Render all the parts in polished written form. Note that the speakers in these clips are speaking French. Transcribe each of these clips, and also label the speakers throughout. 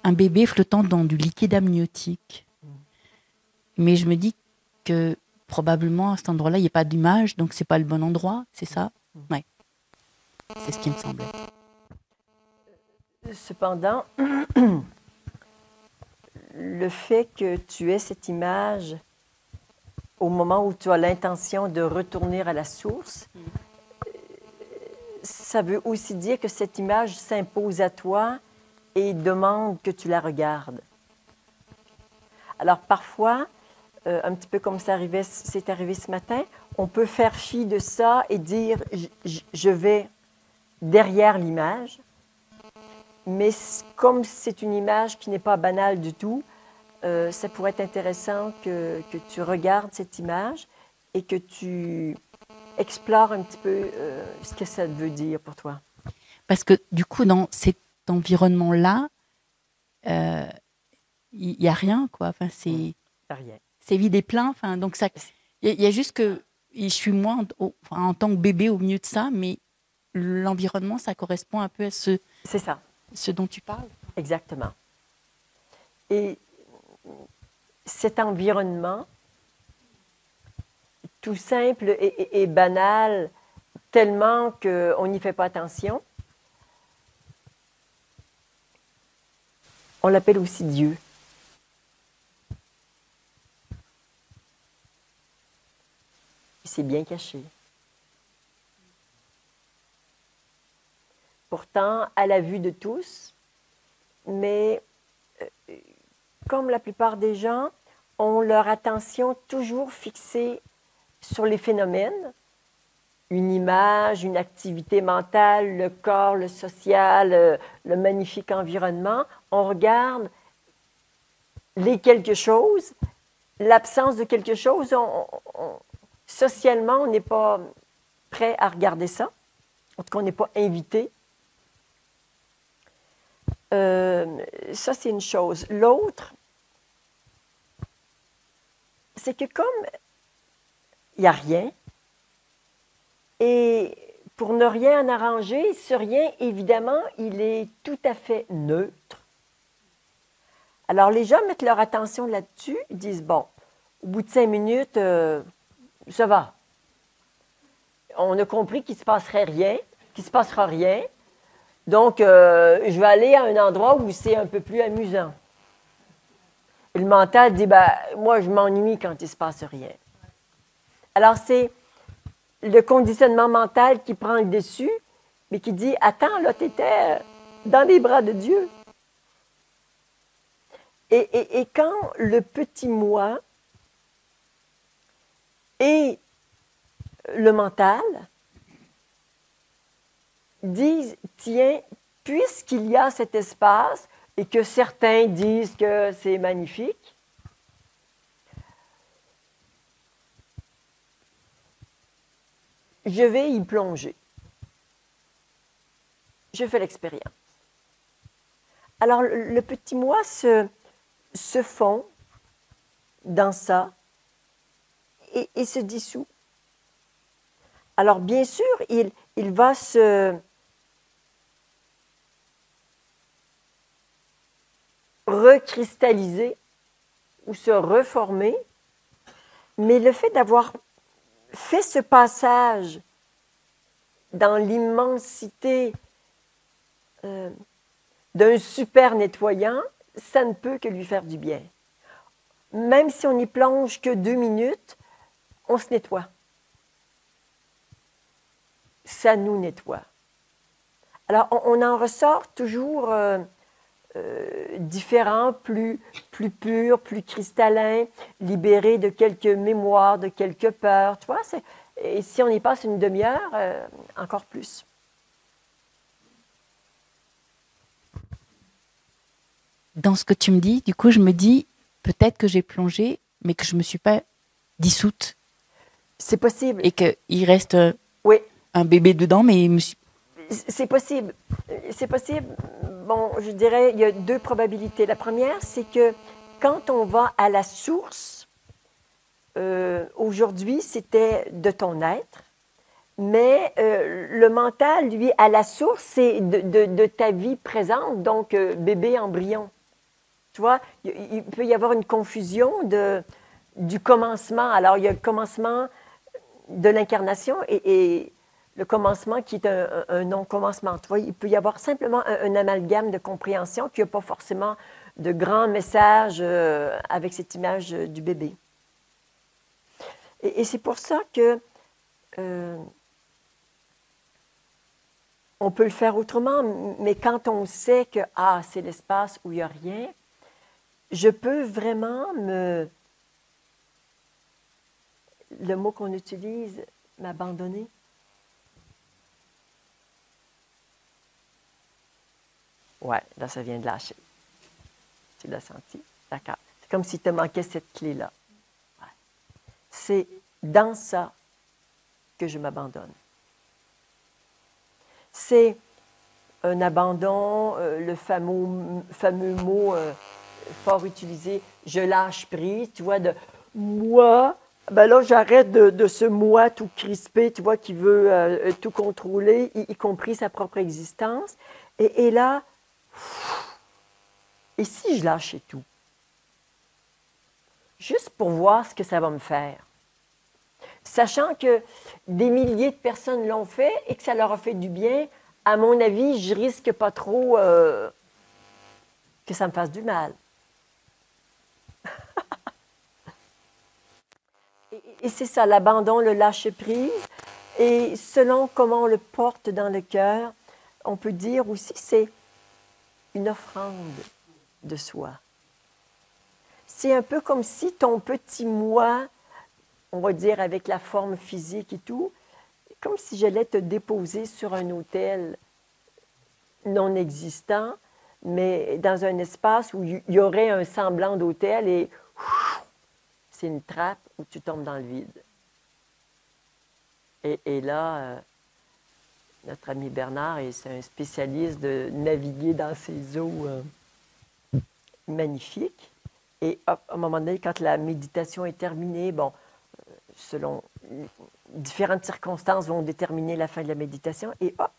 Speaker 1: un bébé flottant dans du liquide amniotique. Mais je me dis que probablement à cet endroit-là, il n'y a pas d'image, donc c'est pas le bon endroit, c'est ça? Ouais. C'est ce qui me semblait.
Speaker 2: Cependant, le fait que tu aies cette image au moment où tu as l'intention de retourner à la source, ça veut aussi dire que cette image s'impose à toi et demande que tu la regardes. Alors parfois, un petit peu comme c'est arrivé ce matin, on peut faire fi de ça et dire je vais derrière l'image. Mais comme c'est une image qui n'est pas banale du tout, ça pourrait être intéressant que tu regardes cette image et que tu explores un petit peu ce que ça veut dire pour toi.
Speaker 1: Parce que du coup, dans cet environnement-là, il n'y a rien, quoi. Enfin,
Speaker 2: Rien.
Speaker 1: C'est vide et plein. Enfin, donc il y a juste que je suis moi en tant que bébé au milieu de ça, mais l'environnement, ça correspond un peu à
Speaker 2: C'est ça.
Speaker 1: Ce dont tu parles.
Speaker 2: Exactement. Et cet environnement, tout simple et banal, tellement qu'on n'y fait pas attention, on l'appelle aussi Dieu. Il s'est bien caché. Pourtant, à la vue de tous, mais comme la plupart des gens ont leur attention toujours fixée sur les phénomènes, une image, une activité mentale, le corps, le social, le magnifique environnement, on regarde les quelque chose, l'absence de quelque chose, socialement, on n'est pas prêt à regarder ça. En tout cas, on n'est pas invité. Ça, c'est une chose. L'autre, c'est que comme il n'y a rien, et pour ne rien en arranger, ce rien, évidemment, il est tout à fait neutre. Alors, les gens mettent leur attention là-dessus, ils disent, bon, au bout de 5 minutes, ça va. On a compris qu'il ne se passerait rien, qu'il ne se passera rien. Donc, je vais aller à un endroit où c'est un peu plus amusant. Et le mental dit, ben, moi, je m'ennuie quand il ne se passe rien. Alors, c'est le conditionnement mental qui prend le dessus, mais qui dit, attends, là, tu étais dans les bras de Dieu. Et quand le petit moi et le mental disent, tiens, puisqu'il y a cet espace et que certains disent que c'est magnifique, je vais y plonger. Je fais l'expérience. Alors, le petit moi se fond dans ça et se dissout. Alors, bien sûr, il va se recristalliser ou se reformer, mais le fait d'avoir fait ce passage dans l'immensité d'un super nettoyant, ça ne peut que lui faire du bien. Même si on n'y plonge que 2 minutes, on se nettoie. Ça nous nettoie. Alors, on en ressort toujours différent, plus pur, plus cristallin, libéré de quelques mémoires, de quelques peurs. Tu vois, et si on y passe une demi-heure, encore plus.
Speaker 1: Dans ce que tu me dis, du coup, je me dis peut-être que j'ai plongé, mais que je ne me suis pas dissoute.
Speaker 2: C'est possible.
Speaker 1: Et qu'il reste
Speaker 2: oui.
Speaker 1: un bébé dedans, mais
Speaker 2: c'est possible. C'est possible. Bon, je dirais, il y a 2 probabilités. La première, c'est que quand on va à la source, aujourd'hui, c'était de ton être, mais le mental, lui, à la source, c'est de ta vie présente, donc bébé embryon. Tu vois, il peut y avoir une confusion du commencement. Alors, il y a le commencement de l'incarnation et le commencement qui est un non-commencement. Tu vois, il peut y avoir simplement un amalgame de compréhension qui n'a pas forcément de grands messages avec cette image du bébé. Et c'est pour ça que on peut le faire autrement, mais quand on sait que c'est l'espace où il n'y a rien, je peux vraiment le mot qu'on utilise, m'abandonner. Ouais, là, ça vient de lâcher. Tu l'as senti? D'accord. C'est comme si te manquait cette clé-là. Ouais. C'est dans ça que je m'abandonne. C'est un abandon, le fameux mot fort utilisé, je lâche prise, tu vois, de moi. Ben là, j'arrête de ce moi tout crispé, tu vois, qui veut tout contrôler, y compris sa propre existence. Et là, et si je lâchais tout? Juste pour voir ce que ça va me faire. Sachant que des milliers de personnes l'ont fait et que ça leur a fait du bien, à mon avis, je risque pas trop que ça me fasse du mal. Et c'est ça, l'abandon, le lâcher-prise. Et selon comment on le porte dans le cœur, on peut dire aussi que c'est une offrande de soi. C'est un peu comme si ton petit moi, on va dire avec la forme physique et tout, comme si j'allais te déposer sur un autel non existant, mais dans un espace où il y aurait un semblant d'autel et c'est une trappe où tu tombes dans le vide. Et là, notre ami Bernard, c'est un spécialiste de naviguer dans ces eaux magnifiques. Et hop, à un moment donné, quand la méditation est terminée, bon, selon différentes circonstances vont déterminer la fin de la méditation, et hop,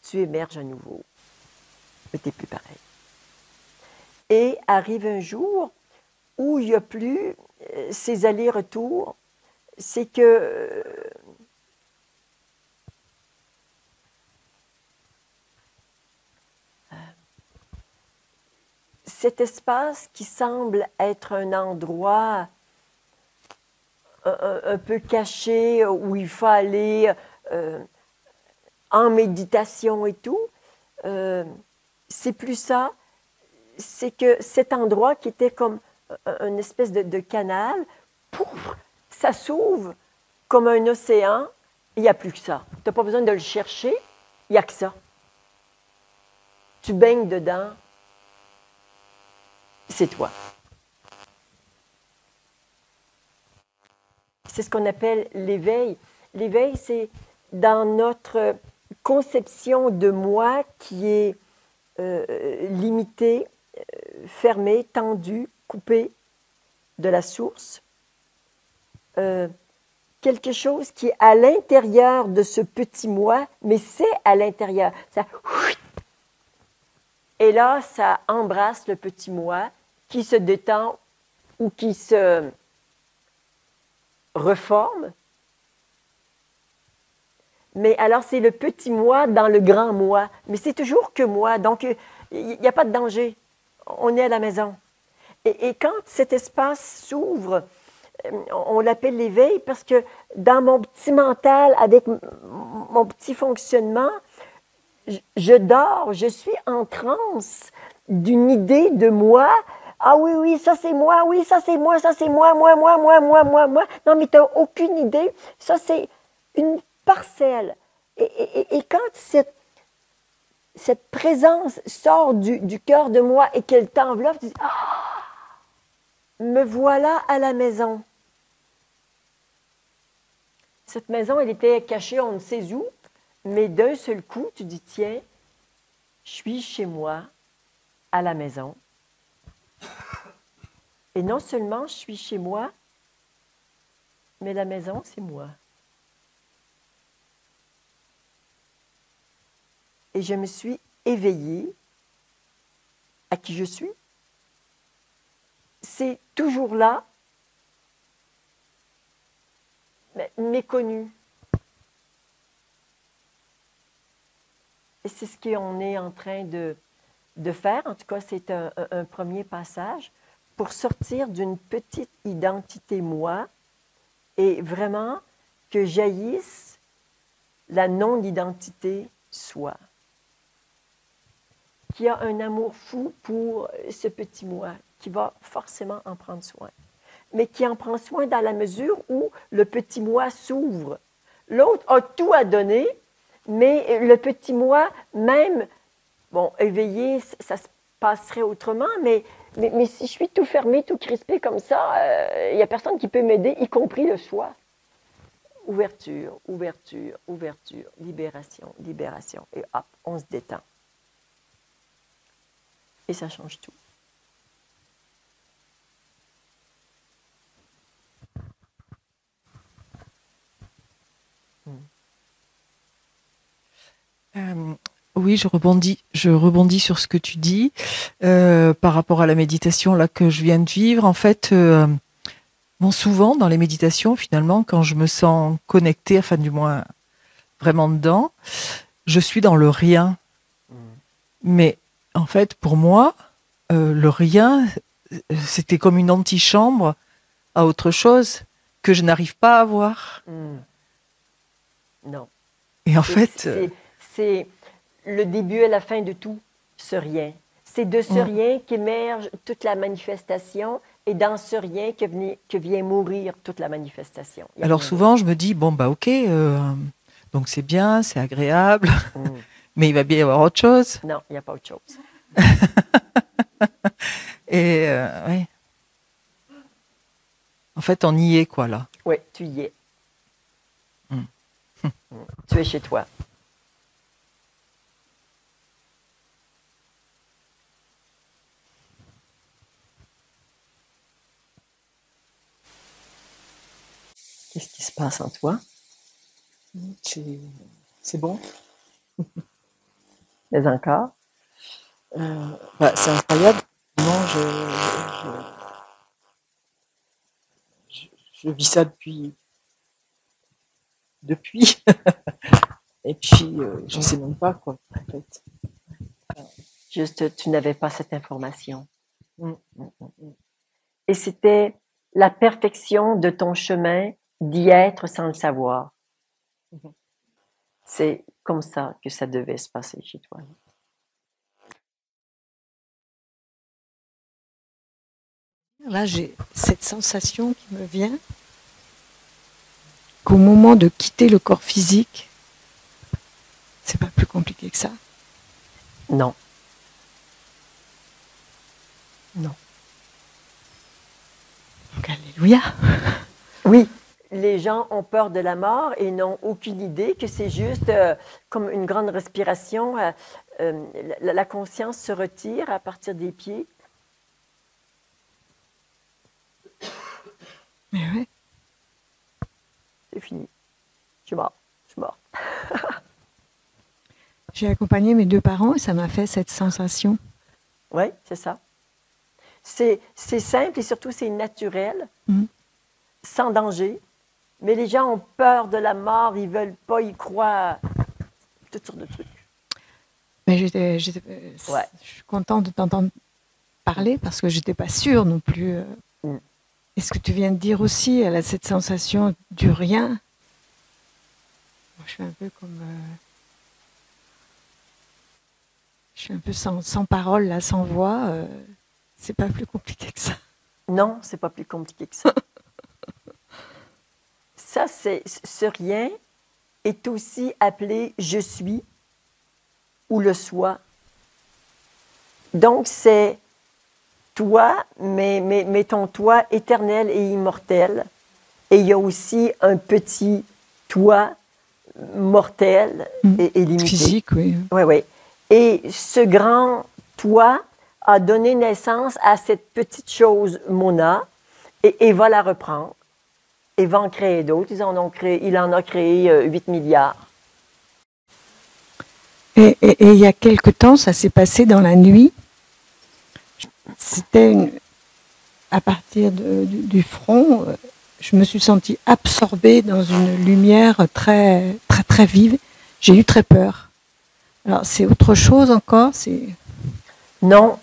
Speaker 2: tu émerges à nouveau. Mais tu n'es plus pareil. Et arrive un jour où il n'y a plus ces allers-retours, c'est que cet espace qui semble être un endroit un peu caché, où il faut aller en méditation et tout, c'est plus ça. C'est que cet endroit qui était comme une espèce de canal, pouf, ça s'ouvre comme un océan, il n'y a plus que ça. Tu n'as pas besoin de le chercher, il n'y a que ça. Tu baignes dedans, c'est toi. C'est ce qu'on appelle l'éveil. L'éveil, c'est dans notre conception de moi qui est limitée, fermée, tendue, coupée de la source. Quelque chose qui est à l'intérieur de ce petit moi, mais c'est à l'intérieur. Ça, et là, ça embrasse le petit moi qui se détend ou qui se reforme. Mais alors, c'est le petit moi dans le grand moi. Mais c'est toujours que moi. Donc, il n'y a pas de danger. On est à la maison. Et quand cet espace s'ouvre, on l'appelle l'éveil parce que dans mon petit mental, avec mon petit fonctionnement, je dors, je suis en transe d'une idée de moi. Ah oui, oui, ça c'est moi, oui, ça c'est moi, moi. Non, mais tu n'as aucune idée. Ça, c'est une parcelle. Et quand cette présence sort du cœur de moi et qu'elle t'enveloppe, tu dis, me voilà à la maison. Cette maison, elle était cachée on ne sait où, mais d'un seul coup, tu dis, tiens, je suis chez moi, à la maison. Et non seulement je suis chez moi, mais la maison, c'est moi. Et je me suis éveillée à qui je suis. C'est toujours là, mais méconnu. Et c'est ce qu'on est en train de faire. En tout cas, c'est un premier passage pour sortir d'une petite identité moi et vraiment que jaillisse la non-identité soi. Qui a un amour fou pour ce petit moi, qui va forcément en prendre soin. Mais qui en prend soin dans la mesure où le petit moi s'ouvre. L'autre a tout à donner, mais le petit moi, même, bon, éveillé, ça se passerait autrement, mais si je suis tout fermé, tout crispé comme ça, il n'y a personne qui peut m'aider, y compris le soi. Ouverture, ouverture, ouverture, libération, libération. Et hop, on se détend. Et ça change tout.
Speaker 3: Oui, je rebondis sur ce que tu dis par rapport à la méditation là que je viens de vivre. En fait, bon, souvent dans les méditations, finalement, quand je me sens connectée, enfin du moins vraiment dedans, je suis dans le rien. Mais en fait, pour moi, le rien, c'était comme une antichambre à autre chose que je n'arrive pas à voir.
Speaker 2: Non.
Speaker 3: Et en fait...
Speaker 2: C'est le début et la fin de tout, ce rien. C'est de ce rien qu'émerge toute la manifestation et dans ce rien que vient mourir toute la manifestation.
Speaker 3: Alors souvent, je me dis, bon, bah ok, donc c'est bien, c'est agréable, mais il va bien y avoir autre chose.
Speaker 2: Non, il n'y a pas autre chose.
Speaker 3: Et ouais. En fait, on y est, quoi, là.
Speaker 2: Oui, tu y es. Tu es chez toi. Qu'est-ce qui se passe en toi?
Speaker 3: C'est bon.
Speaker 2: Mais encore?
Speaker 3: C'est incroyable. Moi, je vis ça depuis. Et puis, je ne sais même pas, quoi, en fait.
Speaker 2: Juste, tu n'avais pas cette information. Et c'était la perfection de ton chemin d'y être sans le savoir. C'est comme ça que ça devait se passer chez toi.
Speaker 4: Là, j'ai cette sensation qui me vient qu'au moment de quitter le corps physique, c'est pas plus compliqué que ça.
Speaker 2: Non.
Speaker 4: Non. Donc, alléluia.
Speaker 2: Oui, les gens ont peur de la mort et n'ont aucune idée que c'est juste comme une grande respiration. La conscience se retire à partir des pieds.
Speaker 4: Mais ouais.
Speaker 2: C'est fini. Je suis morte.
Speaker 4: J'ai accompagné mes 2 parents et ça m'a fait cette sensation.
Speaker 2: Oui, c'est ça. C'est simple et surtout c'est naturel, sans danger. Mais les gens ont peur de la mort, ils ne veulent pas y croire. Toutes sortes de trucs.
Speaker 4: Mais je suis contente de t'entendre parler parce que je n'étais pas sûre non plus. Et ce que tu viens de dire aussi, elle a cette sensation du rien. Moi, je suis un peu comme... je suis un peu sans parole, là, sans voix. C'est pas plus compliqué que ça.
Speaker 2: Non, c'est pas plus compliqué que ça. Ça, ce rien est aussi appelé « je suis » ou le soi. Donc, c'est toi, mais ton toi éternel et immortel. Et il y a aussi un petit toi mortel et limité.
Speaker 4: Physique, oui.
Speaker 2: Oui, oui. Et ce grand toi a donné naissance à cette petite chose Mona et va la reprendre. Et va en créer d'autres. Il en a créé 8 milliards.
Speaker 4: Et il y a quelque temps, ça s'est passé dans la nuit. c'était à partir du front, je me suis sentie absorbée dans une lumière très, très, très vive. J'ai eu très peur. Alors, c'est autre chose encore, c'est...
Speaker 2: Non,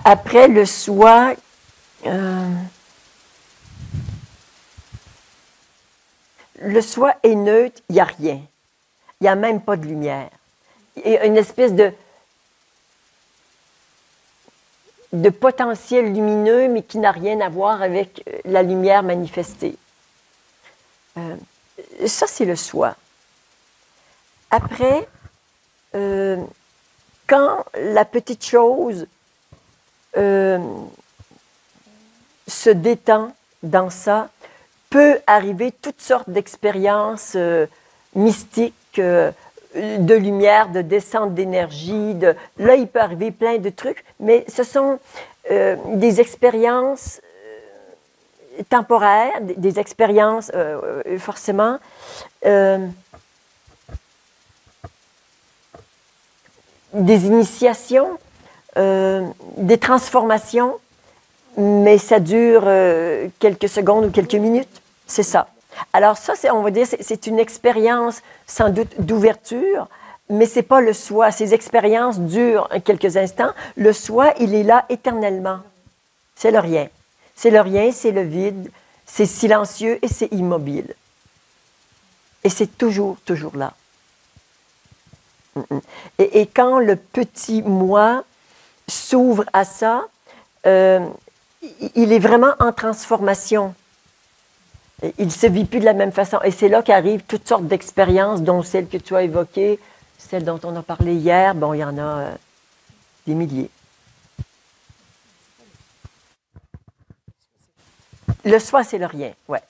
Speaker 2: après le soi, le soi est neutre, il n'y a rien. Il n'y a même pas de lumière. Il y a une espèce de potentiel lumineux, mais qui n'a rien à voir avec la lumière manifestée. Ça, c'est le soi. Après, quand la petite chose se détend dans ça, peut arriver toutes sortes d'expériences mystiques, de lumière, de descente d'énergie. Là, il peut arriver plein de trucs, mais ce sont des expériences temporaires, des expériences forcément des initiations, des transformations, mais ça dure quelques secondes ou quelques minutes, c'est ça. Alors ça, on va dire, c'est une expérience sans doute d'ouverture, mais c'est pas le soi. Ces expériences durent quelques instants. Le soi, il est là éternellement. C'est le rien. C'est le rien, c'est le vide, c'est silencieux et c'est immobile. Et c'est toujours, toujours là. Et quand le petit moi s'ouvre à ça, il est vraiment en transformation. Il ne se vit plus de la même façon. Et c'est là qu'arrivent toutes sortes d'expériences, dont celle que tu as évoquée, celle dont on a parlé hier. Bon, il y en a des milliers. Le soi, c'est le rien, ouais.